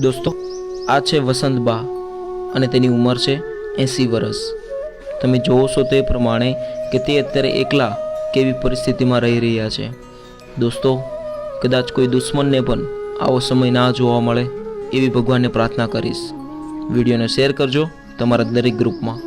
દોસ્તો, આ છે વસંતબા અને તેની ઉંમર છે 80 વર્ષ. તમે જોવો છો તે પ્રમાણે કે તે અત્યારે એકલા કેવી પરિસ્થિતિમાં રહી રહ્યા છે. દોસ્તો, કદાચ કોઈ દુશ્મનને પણ આવો સમય ના જોવા મળે એવી ભગવાનને પ્રાર્થના કરીશ. વિડીયોને શેર કરજો તમારા દરેક ગ્રુપમાં.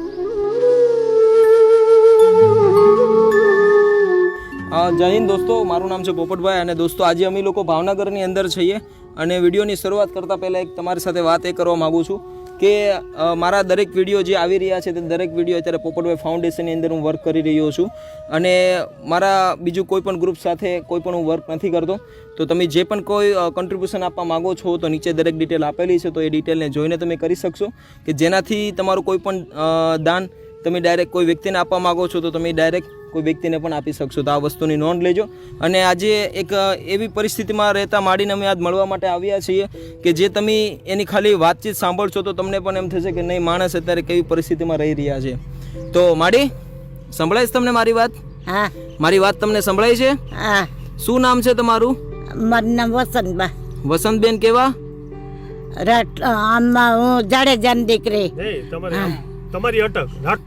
જય હિન્દ દોસ્તો, મારું નામ છે પોપટભાઈ અને દોસ્તો આજે અમે લોકો ભાવનગરની અંદર છીએ અને વિડીયોની શરૂઆત કરતાં પહેલાં એક તમારી સાથે વાત એ કરવા માગું છું કે મારા દરેક વિડીયો જે આવી રહ્યા છે તે દરેક વિડીયો અત્યારે પોપટભાઈ ફાઉન્ડેશનની અંદર હું વર્ક કરી રહ્યો છું અને મારા બીજું કોઈ પણ ગ્રુપ સાથે કોઈ પણ હું વર્ક નથી કરતો. તો તમે જે પણ કોઈ કન્ટ્રીબ્યુશન આપવા માગો છો તો નીચે દરેક ડિટેલ આપેલી છે, તો એ ડિટેલને જોઈને તમે કરી શકશો કે જેનાથી તમારું કોઈ પણ દાન તમે ડાયરેક્ટ કોઈ વ્યક્તિને આપવા માગો છો તો તમે ડાયરેક્ટ કોઈ વ્યક્તિને પણ આપી શકશો. તો આ વસ્તુની નોંધ લેજો. અને આજે એક એવી પરિસ્થિતિમાં રહેતા માડીને અમે આજ મળવા માટે આવ્યા છીએ કે જે તમે એની ખાલી વાતચીત સાંભળશો તો તમને પણ એમ થશે કે નહીં, માણસ અત્યારે કેવી પરિસ્થિતિમાં રહી રહ્યા છે. તો માડી, સંભળાય તમને મારી વાત? હા, મારી વાત તમને સંભળાય છે? હા. શું નામ છે તમારું? મારું નામ વસંતબા. વસંતબેન કેવા? આમાં હું જાડેજાની દીકરી. તમારી અટક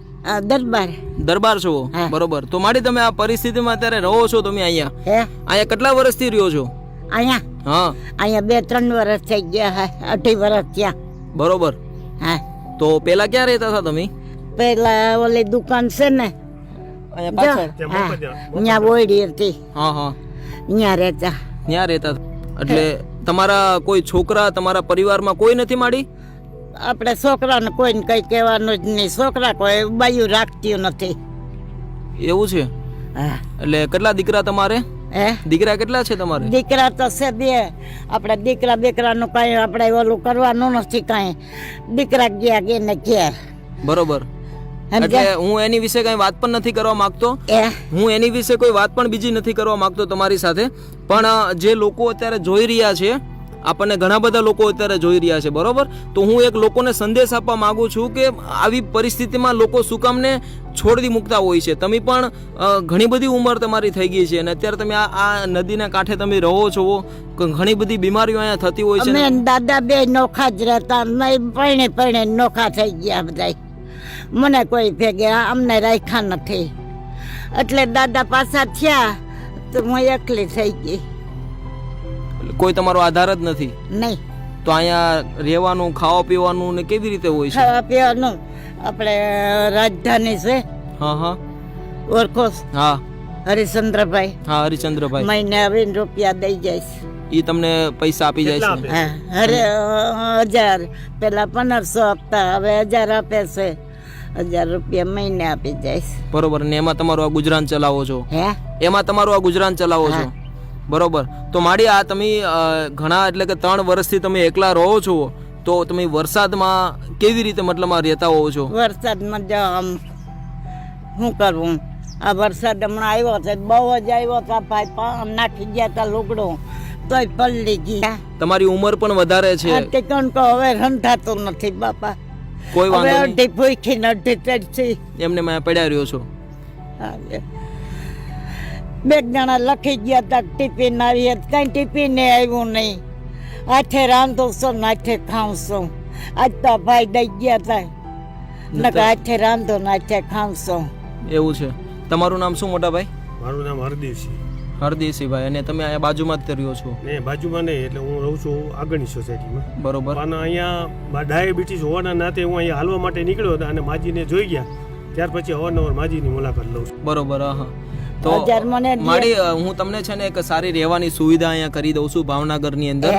દરબાર. દરબાર છો? હા. બરોબર. તો માડી, તમે આ પરિસ્થિતિમાં અત્યારે રહો છો, તમે અહીંયા કેટલા વર્ષથી રહ્યો છો? અહીંયા હા, 2-3 વર્ષ થઈ ગયા, 2.5 વર્ષ થયા. બરોબર. હા. તો પેલા ક્યાં રહેતા હતા તમે? પેલા ઓલી દુકાન છે ને અહીંયા પાછળ? ત્યાં બોયડી હતી. હા હા, ત્યાં રહેતા. ત્યાં રહેતા. એટલે તમારા કોઈ છોકરા તમારા પરિવારમાં કોઈ નથી માડી? આપણે છોકરાને કોઈને કઈ કહેવાનું જ નહીં. છોકરા કોઈ બાયું રાખતી નથી. એવું છે? હા. એટલે કેટલા દીકરા તમારે? દીકરા કેટલા છે તમારે? દીકરા તો છે 2. આપણે દીકરાનું કઈ આપણે ઓલું કરવાનું નથી. કઈ દીકરા ગયા કે ને ક્યાં. બરોબર. એટલે હું એની વિશે કઈ વાત પણ નથી કરવા માંગતો. હું એની વિશે કોઈ વાત પણ બીજી નથી કરવા માંગતો તમારી સાથે. પણ જે લોકો અત્યારે જોઈ રહ્યા છે, આપણને ઘણા બધા લોકો અત્યારે જોઈ રહ્યા છે, બરોબર? તો હું એક લોકોને સંદેશ આપવા માંગુ છું કે આવી પરિસ્થિતિમાં લોકો શું કામને છોડી મૂકતા હોય છે. તમે પણ ઘણી બધી ઉંમર તમારી થઈ ગઈ છે અને અત્યારે તમે આ નદીના કાંઠે તમે રહો છો, ઘણી બધી બીમારીઓ અહીંયા થતી હોય છે. અમે દાદા 2 નોખા જ રહેતા, પરણે નોખા થઈ ગયા બધા. મને કોઈ ભેગે અમને રાખ્યા નથી. એટલે દાદા પાછા થયા તો હું એકલી થઈ ગઈ. કોઈ તમારો આધાર જ નથી? નહીં. તો અહીંયા રહેવાનું, ખાવા પીવાનું ને કેવી રીતે હોય છે? ખાવા પીવાનું આપણે રાજધાની છે. હા હા, ઓળખો? હા, હરિચંદ્રભાઈ. હા, હરિચંદ્રભાઈ. મહિને આવીને રૂપિયા દઈ જાય છે. એ તમને પૈસા આપી જાય છે? હા, 1000. પેલા 1500 આપતા, હવે 1000 આપે છે. 1000 રૂપિયા મહિને આપી જાય છે. બરોબર. ને એમાં તમારું આ ગુજરાન ચલાવો છો? એમાં તમારું આ ગુજરાન ચલાવો છો? બરોબર. તો માડી, આ તમે ઘણા એટલે કે 3 વર્ષથી તમે એકલા રહો છો, તો તમે વરસાદમાં કેવી રીતે મતલબમાં રહેતા હોવ છો? વરસાદમાં શું કરવું? આ વરસાદ હમણાં આવ્યો છે, બહુ જ આવ્યો છે ભાઈ. નાખી ગયા હતા લુગડો તોય પલળી ગયા. તમારી ઉંમર પણ વધારે છે. ટીકણ તો હવે રંધાતું નથી બાપા. કોઈ વાંધો નહીં. અડધી ભૂખી ને અડધી ચડતી એમને મેં પડ્યા રહ્યો છો. 2 જણા લખી ગયા હતા ટિફિન આવી, કઈ ટિફિન આવ્યું નહીં. હાથે રાંધું છું ને હાથે ખાઉં છું. આજ તો ભાઈ દઈ ગયા હતા, નકર હાથે રાંધો ને હાથે ખાઉં છું. એવું છે? તમારું નામ શું મોટા ભાઈ? મારું નામ હરદેવસિંહ. હરદેવસિંહભાઈ. અને તમે અહીંયા બાજુમાં જ રહ્યો છો? ને બાજુમાં નહીં, એટલે હું રહું છું આગળની સોસાયટીમાં. બરોબર. અને અહીંયા ડાયાબિટીસ હોવાના નાતે હું અહીંયા હાલવા માટે નીકળ્યો હતો અને માજીને જોઈ ગયા. ત્યાર પછી અવારનવાર માજીની મુલાકાત લઉં છું. બરોબર. હા. તો માડી, હું તમને છે ને એક સારી રહેવાની સુવિધા અહીંયા કરી દઉં છું ભાવનગરની અંદર.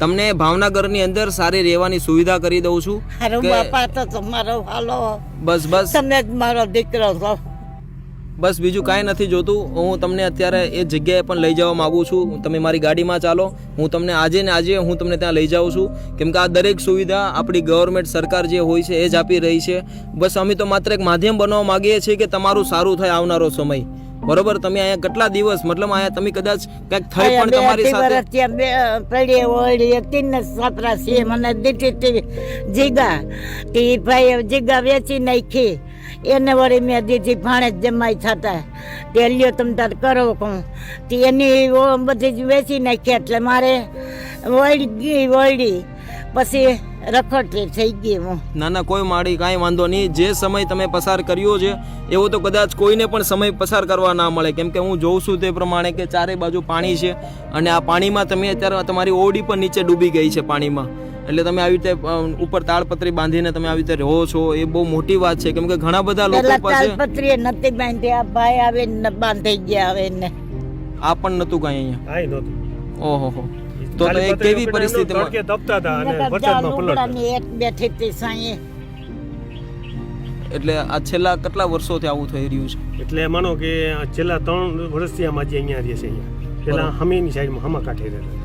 તમને ભાવનગરની અંદર સારી રહેવાની સુવિધા કરી દઉં છું. બાપા તો તમારો હાલો. બસ બસ, તમે જ મારો દીકરો છો. બસ બીજું કાંઈ નથી જોતું. હું તમને અત્યારે એ જગ્યાએ પણ લઈ જવા માગું છું. તમે મારી ગાડીમાં ચાલો, હું તમને આજે ને આજે હું તમને ત્યાં લઈ જાઉં છું. કેમ કે આ દરેક સુવિધા આપણી ગવર્મેન્ટ સરકાર જે હોય છે એ જ આપી રહી છે. બસ અમે તો માત્ર એક માધ્યમ બનવા માગીએ છીએ કે તમારું સારું થાય આવનારો સમય. બરોબર? તમે અહીંયા કેટલા દિવસ મતલબ અહીંયા તમે કદાચ કંઈક થઈ પણ તમારી સાથે પડી ઓળી હતી ને સાપરાસી મને દીધી જીગા. તે ભાઈ જીગા વેચી નાખી, એને વળી મેં દીધી ભાણે જ જમાઈ થતા. તે લ્યો તમે તાર કરો કહું. તે એની બધી જ વેચી નાખી એટલે મારે વળી પછી રખડતી થઈ ગઈ હું. ના ના કોઈ માડી કાંઈ વાંધો નહીં. જે સમય તમે પસાર કર્યો છે એવો તો કદાચ કોઈને પણ સમય પસાર કરવા ના મળે, કેમ કે હું જોઉં છું તે પ્રમાણે કે ચારે બાજુ પાણી છે અને આ પાણીમાં તમે અત્યારે તમારી ઓરડી પણ નીચે ડૂબી ગઈ છે પાણીમાં. એટલે તમે આવી રીતે ઉપર તાળપત્રી બાંધીને તમે આવી રીતે રહો છો એ બહુ મોટી વાત છે, કેમ કે ઘણા બધા લોકો પેલા પાસે તાલપત્રી નથી બાંધી, આ ભાઈ આવે ને બાંધી ગયા આવે ને. આ પણ નતું કાંઈ અહીંયા. કાંઈ નહોતું. ઓહો તો એ કેવી પરિસ્થિતિમાં તડકે તપતા હતા અને નકર વરસાદમાં પલળતા. લુગડાની એક બેઠી હતી સાંયે. એટલે આ છેલ્લા કેટલા વર્ષોથી આવું થઈ રહ્યું છે? એટલે માનો કે આ છેલ્લા 3 વર્ષથી આ માજી અહીંયા રહે છે. અહીંયા પેલા હમીની સાઈડમાં હમા કાંઠે રહેતા.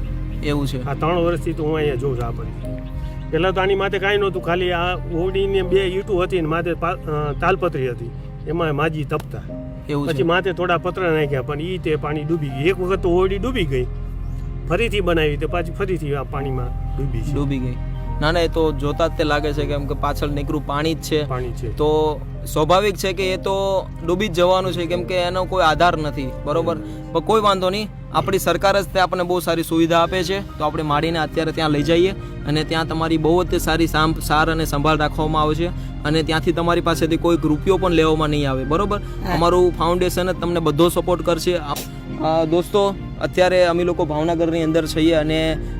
એવું છે. આ 3 વર્ષથી તો હું અહીંયા જોઉં છું. આ પરિસ્થિતિ પહેલાં તો આની માથે કાંઈ નહોતું, ખાલી આ ઓરડીને 2 ઈંટું હતી ને માથે તાલપત્રી હતી, એમાં માજી તપતા. એવું છે. પછી માથે થોડા પતરા નાખ્યા, પણ ઈ તે પાણી ડૂબી ગઈ. એક વખત તો ઓરડી ડૂબી ગઈ, ફરીથી બનાવી તે પાછી ફરીથી આ પાણીમાં ડૂબી છે. ડૂબી ગઈ. ના ના એ તો જોતા જ તે લાગે છે કેમ કે પાછળ નીકળું પાણી જ છે, પાણી છે તો સ્વાભાવિક છે કે એ તો ડૂબી જ જવાનું છે, કેમ કે એનો કોઈ આધાર નથી. બરોબર, પણ કોઈ વાંધો નહીં. આપણી સરકાર જ તે આપણને બહુ સારી સુવિધા આપે છે, તો આપણે માંડીને અત્યારે ત્યાં લઈ જઈએ અને ત્યાં તમારી બહુ જ સારી સાર અને સંભાળ રાખવામાં આવે છે અને ત્યાંથી તમારી પાસેથી કોઈ રૂપિયો પણ લેવામાં નહીં આવે. બરોબર, અમારું ફાઉન્ડેશન જ તમને બધો સપોર્ટ કરશે. દોસ્તો અત્યારે અમે લોકો ભાવનગરની અંદર છીએ અને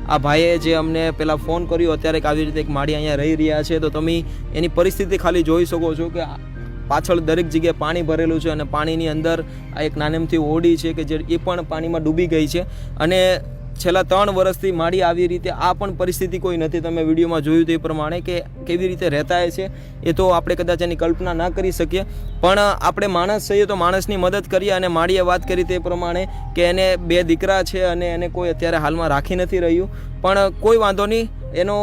આ ભાઈએ જે અમને પહેલાં ફોન કર્યો, અત્યારે આવી રીતે એક માડી અહીંયા રહી રહ્યા છે, તો તમે એની પરિસ્થિતિ ખાલી જોઈ શકો છો કે પાછળ દરેક જગ્યાએ પાણી ભરેલું છે અને પાણીની અંદર આ એક નાનેમથી ઓરડી છે કે જે એ પણ પાણીમાં ડૂબી ગઈ છે અને છેલ્લા 3 વર્ષથી માડી આવી રીતે આ પણ પરિસ્થિતિ કોઈ નથી. તમે વિડીયોમાં જોયું તે પ્રમાણે કે કેવી રીતે રહેતા છે એ તો આપણે કદાચ એની કલ્પના ના કરી શકીએ, પણ આપણે માણસ છીએ તો માણસની મદદ કરીએ. અને માડીએ વાત કરી તે પ્રમાણે કે એને 2 દીકરા છે અને એને કોઈ અત્યારે હાલમાં રાખી નથી રહ્યું, પણ કોઈ વાંધો નહીં. એનો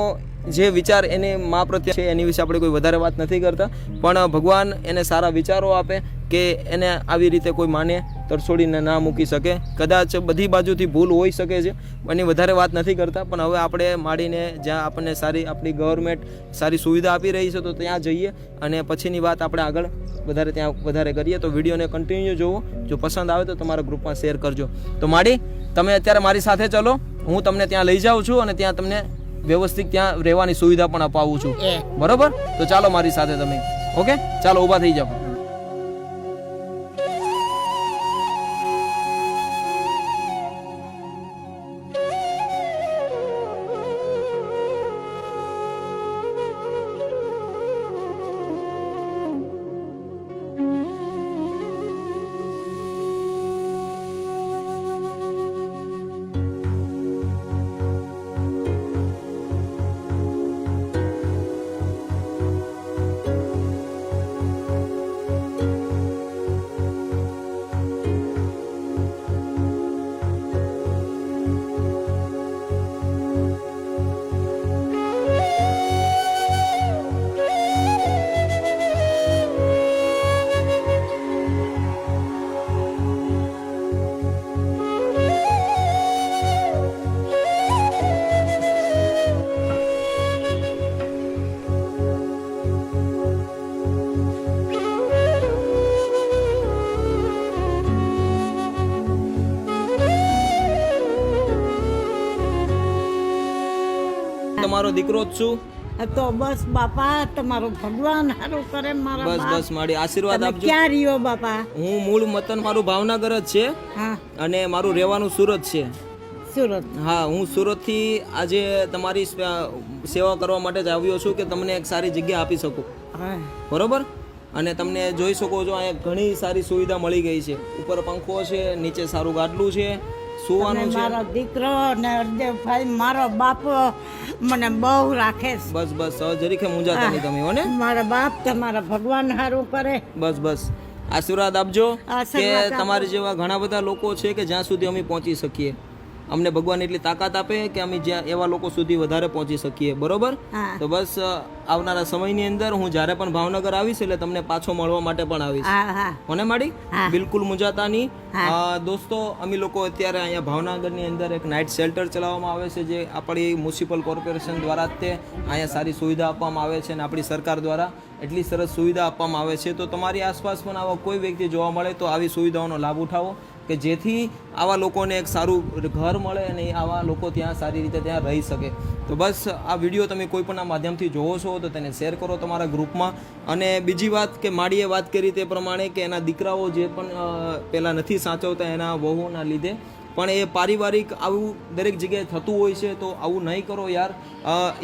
જે વિચાર એને મા પ્રત્યે છે એની વિશે આપણે કોઈ વધારે વાત નથી કરતા, પણ ભગવાન એને સારા વિચારો આપે કે એને આવી રીતે કોઈ માને તરછોડીને ના મૂકી શકે. કદાચ બધી બાજુથી ભૂલ હોઈ શકે છે, એની વધારે વાત નથી કરતા, પણ હવે આપણે માંડીને જ્યાં આપણને સારી આપણી ગવર્મેન્ટ સારી સુવિધા આપી રહી છે તો ત્યાં જઈએ અને પછીની વાત આપણે આગળ વધારે કરીએ. તો વિડીયોને કન્ટિન્યુ જોવો, જો પસંદ આવે તો તમારા ગ્રુપમાં શેર કરજો. તો માડી તમે અત્યારે મારી સાથે ચલો, હું તમને ત્યાં લઈ જાઉં છું અને ત્યાં તમને વ્યવસ્થિત ત્યાં રહેવાની સુવિધા પણ અપાવું છું. બરોબર, તો ચાલો મારી સાથે તમે. ઓકે, ચાલો ઊભા થઈ જાઓ. તમારો દીકરો જ છું. તો બસ બાપા તમારું ભગવાન સારું કરે મારા બસ બાપ. બસ માડી આશીર્વાદ તમે આપજો. ક્યાં રહ્યો બાપા? હું મૂળ વતન મારું ભાવનગર જ છે હા, અને મારું રહેવાનું સુરત છે. સુરત. હા, હું સુરતથી આજે તમારી સેવા કરવા માટે જ આવ્યો છું કે તમને એક સારી જગ્યા આપી શકું. હા, બરોબર, અને તમને જોઈ શકો છો અહીંયા ઘણી સારી સુવિધા મળી ગઈ છે. ઉપર પંખો છે, નીચે સારું ગાદલું છે, સુવાનું છે. મારો દીકરો ને અરદેવભાઈ મારો બાપ મને બહુ રાખે છે. બસ બસ જરીકે મૂંઝાતા નહીં તમે હો ને. મારા બાપ તમારા ભગવાન સારું કરે. બસ બસ આશીર્વાદ આપજો કે આશીર્વાદ આપો. તમારી જેવા ઘણા બધા લોકો છે કે જ્યાં સુધી અમે પહોંચી શકીએ. અમને ભગવાન એટલી તાકાત આપે કે અમે જ્યાં એવા લોકો સુધી વધારે પહોંચી શકીએ. બરોબર, હા. તો બસ આવનારા સમયની અંદર હું જ્યારે પણ ભાવનગર આવીશ એટલે તમને પાછો મળવા માટે પણ આવીશ. હા હા કોને માડી? હા. બિલકુલ મૂંઝાતા નહીં. દોસ્તો અમે લોકો અત્યારે અહીંયા ભાવનગરની અંદર એક નાઇટ શેલ્ટર ચલાવવામાં આવે છે, જે આપણી મ્યુનિસિપલ કોર્પોરેશન દ્વારા જ તે અહીંયા સારી સુવિધા આપવામાં આવે છે અને આપણી સરકાર દ્વારા એટલી સરસ સુવિધા આપવામાં આવે છે. તો તમારી આસપાસ પણ આવા કોઈ વ્યક્તિ જોવા મળે તો આવી સુવિધાઓનો લાભ ઉઠાવો કે જેથી આવા લોકોને એક સારું ઘર મળે અને આવા લોકો ત્યાં સારી રીતે ત્યાં રહી શકે. તો બસ આ વિડીયો તમે કોઈ પણ આ માધ્યમથી જોવો છો તો તેને શેર કરો તમારા ગ્રુપમાં. અને બીજી વાત કે માડીએ વાત કરી તે પ્રમાણે કે એના દીકરાઓ જે પણ પહેલાં નથી સાચવતા એના વહુના લીધે, પણ એ પારિવારિક આવું દરેક જગ્યાએ થતું હોય છે. તો આવું નહીં કરો યાર.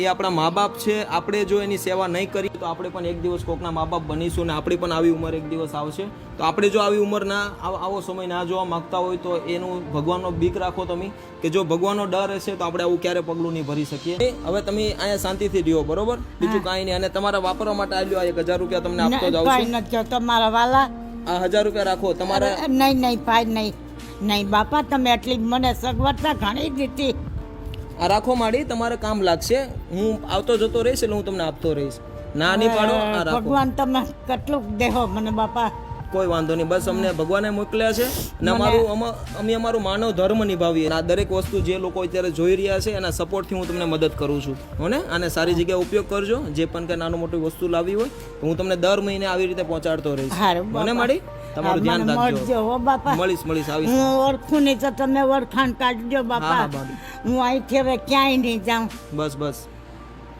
એ આપણા મા બાપ છે, આપણે જો એની સેવા નહીં કરીએ તો આપણે પણ એક દિવસ કોકના મા બાપ બનીશું ને આપણી પણ આવી ઉંમર એક દિવસ આવશે. તો આપણે જો આવી ઉંમરના આવો સમય ના જોવા માગતા હોય તો એનું ભગવાનનો બીક રાખો તમે, કે જો ભગવાનનો ડર હશે તો આપણે આવું ક્યારે પગલું નહીં ભરી શકીએ. હવે તમે અહીંયા શાંતિથી રહ્યો, બરોબર? બીજું કાંઈ નહીં. અને તમારા વાપરવા માટે આવ્યો આ 1000 રૂપિયા તમને આપતો જ કાંઈ આવશે. નથી તમારા વાલા. આ 1000 રૂપિયા રાખો તમારા. નહીં ભાઈ નહીં નહીં બાપા, તમે એટલી મને સગવડતા ઘણી દીધી. આ રાખો માડી, તમારે કામ લાગશે. હું આવતો જતો રહીશ એટલે હું તમને આપતો રહીશ. ના નહીં પાડો. આ રાખો. ભગવાન તમે કેટલુંક દેહો મને બાપા. કોઈ વાંધો નહીં, બસ અમને ભગવાને મોકલ્યા છે અને અમે અમારું માનવ ધર્મ નિભાવીએ. આ દરેક વસ્તુ જે લોકો અત્યારે જોઈ રહ્યા છે એના સપોર્ટથી હું તમને મદદ કરું છું. હોને આને સારી જગ્યાએ ઉપયોગ કરજો. જે પણ કંઈ નાનું મોટી વસ્તુ લાવી હોય તો હું તમને દર મહિને આવી રીતે પહોંચાડતો રહીશ. હોને માડી, તમારું ધ્યાન રાખજો. હો બાપા. મળીશ આવીશ. હું ઓળખું નહીં તો તમે ઓળખાણ કાઢજો બાપા. હું અહીંથી હવે ક્યાંય નહીં જાઉં. બસ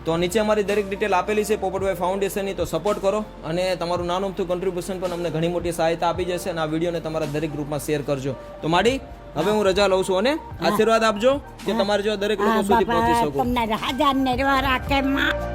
તો નીચે અમારી દરેક ડિટેલ આપેલી છે પોપટભાઈ ફાઉન્ડેશનની, તો સપોર્ટ કરો. અને તમારું નાનું અમથું કન્ટ્રીબ્યુશન પણ અમને ઘણી મોટી સહાયતા આપી જશે. અને આ વિડીયોને તમારા દરેક ગ્રુપમાં શેર કરજો. તો માડી, હવે હું રજા લઉં છું અને આશીર્વાદ આપજો કે તમારે જો દરેક લોકો સુધી પહોંચી શકો. તમને રાજા ને રાખે માં.